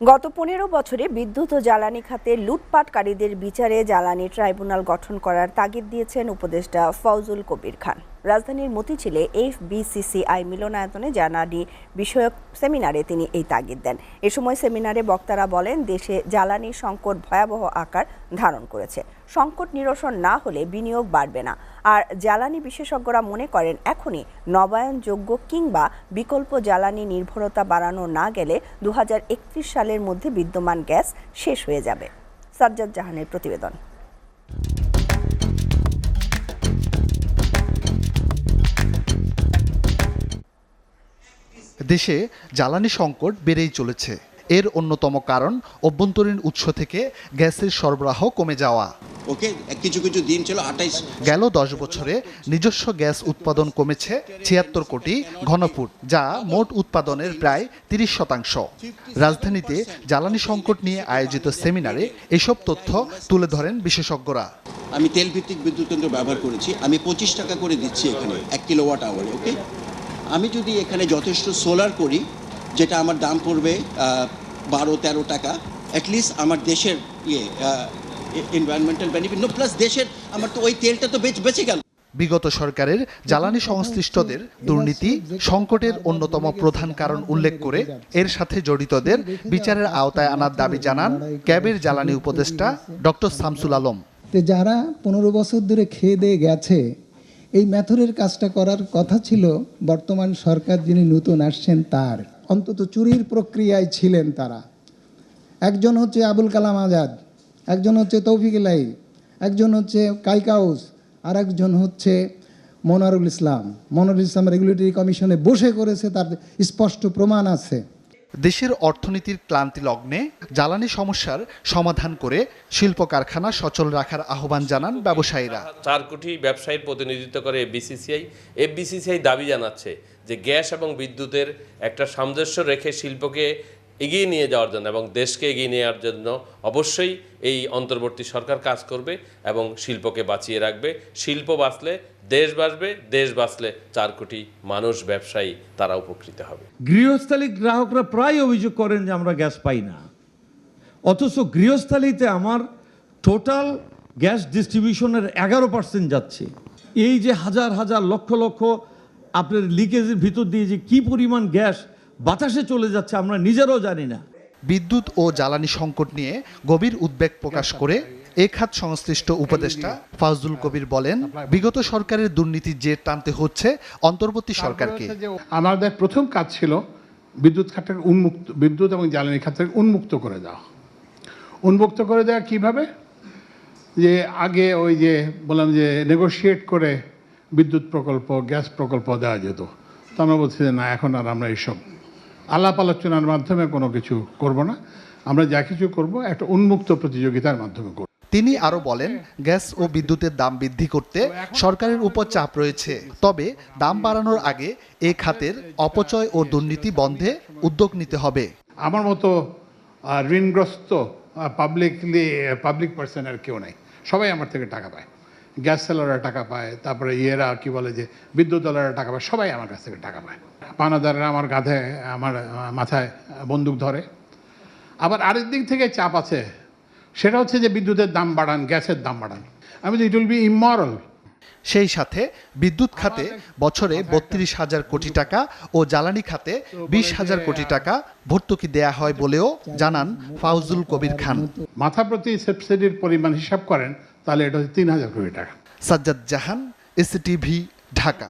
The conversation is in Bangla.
গত ১৫ বছরে বিদ্যুৎ ও জ্বালানি খাতে লুটপাটকারীদের বিচারে জ্বালানি ট্রাইব্যুনাল গঠন করার তাগিদ দিয়েছেন উপদেষ্টা ফজলুল কবির খান। রাজধানীর মতিঝিলে FBCCI মিলনায়তনে জ্বালানি বিষয়ক সেমিনারে তিনি এই তাগিদ দেন। এ সময় সেমিনারে বক্তারা বলেন, দেশে জ্বালানি সংকট ভয়াবহ আকার ধারণ করেছে। সংকট নিরসন না হলে বিনিয়োগ বাড়বে না। আর জ্বালানি বিশেষজ্ঞরা মনে করেন, এখনই নবায়নযোগ্য কিংবা বিকল্প জ্বালানি নির্ভরতা বাড়ানো না গেলে ২০৩১ সালের মধ্যে বিদ্যমান গ্যাস শেষ হয়ে যাবে। সাজ্জাদ জাহানের প্রতিবেদন। দেশে জ্বালানি সংকট বেড়েই চলেছে। এর অন্যতম কারণ অভ্যন্তরীণ উৎস থেকে গ্যাসের সরবরাহ কমে যাওয়া। কিছু দিন ছিল ২৮। গেল ১০ বছরে নিজস্ব গ্যাস উৎপাদন কমেছে ৭৬ কোটি ঘনফুট, যা মোট উৎপাদনের প্রায় ৩০%। রাজধানীতে জ্বালানি সংকট নিয়ে আয়োজিত সেমিনারে এসব তথ্য তুলে ধরেন বিশেষজ্ঞরা। আমি তেল ভিত্তিক বিদ্যুৎ কেন্দ্র ব্যবহার করেছি। আমি ২৫ টাকা করে দিচ্ছি এখানে ১ কিলোওয়াট আওয়ারে। ওকে, আমি যদি এখানে যথেষ্ট সোলার করি, যেটা আমার দাম পড়বে ১২-১৩ টাকা, অ্যাটলিস্ট আমার দেশের এনভায়রনমেন্টাল বেনিফিট প্লাস দেশের আমার তো ওই তেলটা তো বেঁচে গেল। বিগত সরকারের জ্বালানি সংশ্লিষ্টদের দুর্নীতি সংকটের অন্যতম প্রধান কারণ উল্লেখ করে এর সাথে জড়িতদের বিচারের আওতায় আনার দাবি জানান ক্যাবের জ্বালানি উপদেষ্টা ডক্টর শামসুল আলম। যারা ১৫ বছর ধরে খেয়ে দিয়ে গেছে, এই মেথডের কাজটা করার কথা ছিল বর্তমান সরকার যিনি নতুন আসছেন তার। অন্তত চুরির প্রক্রিয়ায় ছিলেন তারা। একজন হচ্ছে আবুল কালাম আজাদ, একজন হচ্ছে তৌফিক ইলাহি, একজন হচ্ছে কাইকাউস, আর একজন হচ্ছে মনোয়ারুল ইসলাম। মনোয়ারুল ইসলাম রেগুলেটরি কমিশনে বসে করেছে, তার স্পষ্ট প্রমাণ আছে। দেশের অর্থনীতির ক্লান্তি লগ্নে জ্বালানি সমস্যার সমাধান করে শিল্প কারখানা সচল রাখার আহ্বান জানান ব্যবসায়ীরা। ৪ কোটি ব্যবসায়ীর প্রতিনিধিত্ব করে এফবিসিসিআই দাবি জানাচ্ছে যে গ্যাস এবং বিদ্যুতের একটা সামঞ্জস্য রেখে শিল্পকে এগিয়ে নিয়ে যাওয়ার জন্য এবং দেশকে এগিয়ে নেওয়ার জন্য অবশ্যই এই অন্তর্বর্তী সরকার কাজ করবে এবং শিল্পকে বাঁচিয়ে রাখবে। শিল্প বাঁচলে দেশ বাঁচবে, দেশ বাঁচলে ৪ কোটি মানুষ ব্যবসায়ী তারা উপকৃত হবে। গৃহস্থালী গ্রাহকরা প্রায় অভিযোগ করেন যে আমরা গ্যাস পাই না, অথচ গৃহস্থালীতে আমার টোটাল গ্যাস ডিস্ট্রিবিউশনের 11% যাচ্ছে। এই যে হাজার হাজার লক্ষ লক্ষ আপনার লিকেজের ভিতর দিয়ে যে কি পরিমাণ গ্যাস বাতাসে চলে যাচ্ছে আমরা নিজেরাও জানি না। বিদ্যুৎ ও জ্বালানি সংকট নিয়ে গভীর উদ্বেগ প্রকাশ করে এ খাত সংশ্লিষ্ট উপদেষ্টা ফজলুল কবির বলেন, বিগত সরকারের দুর্নীতির জের টানতে হচ্ছে অন্তর্বর্তী সরকারকে। আমাদের প্রথম কাজ ছিল বিদ্যুৎ এবং জ্বালানি খাতকে উন্মুক্ত করে দেওয়া। উন্মুক্ত করে দেওয়া কিভাবে? যে আগে ওই যে বললাম যে নেগোশিয়েট করে বিদ্যুৎ প্রকল্প, গ্যাস প্রকল্প দেওয়া যেত। তো আমরা বলছি যে না, এখন আর আমরা এইসব আলাপ আলোচনার মাধ্যমে কোনো কিছু করব না। আমরা যা কিছু করব একটা উন্মুক্ত প্রতিযোগিতার মাধ্যমে করব। তিনি আরো বলেন, গ্যাস ও বিদ্যুতের দাম বৃদ্ধি করতে সরকারের উপর চাপ রয়েছে, তবে দাম বাড়ানোর আগে এ খাতের অপচয় ও দুর্নীতি বন্ধে উদ্যোগ নিতে হবে। আমার মতো ঋণগ্রস্ত পাবলিক পার্সনের কেউ নাই, সবাই আমার থেকে টাকা পায়। গ্যাস সেলাররা টাকা পায়, তারপরে কি বলে যে বিদ্যুৎ দলাররা টাকা পায়, সবাই আমার কাছ থেকে টাকা পায়। পানাদাররা আমার আমার মাথায় বন্দুক ধরে। আবার আরেক দিক থেকে চাপ আছে, সেটা হচ্ছে যে বিদ্যুতের দাম বাড়ান, গ্যাসের দাম বাড়ান। আমি তো ইট উইল বি ইমমরাল। সেই সাথে বিদ্যুৎ খাতে বছরে ৩২,০০০ কোটি টাকা ও জ্বালানি খাতে ২০,০০০ কোটি টাকা ভর্তুকি দেয়া হয় বলেও জানান ফজলুল কবির খান। মাথা প্রতি সাবসিডির পরিমাণ হিসাব করেন, তাহলে এটা হচ্ছে ৩,০০০ কোটি টাকা। সাজ্জাদ জাহান, SCTV, ঢাকা।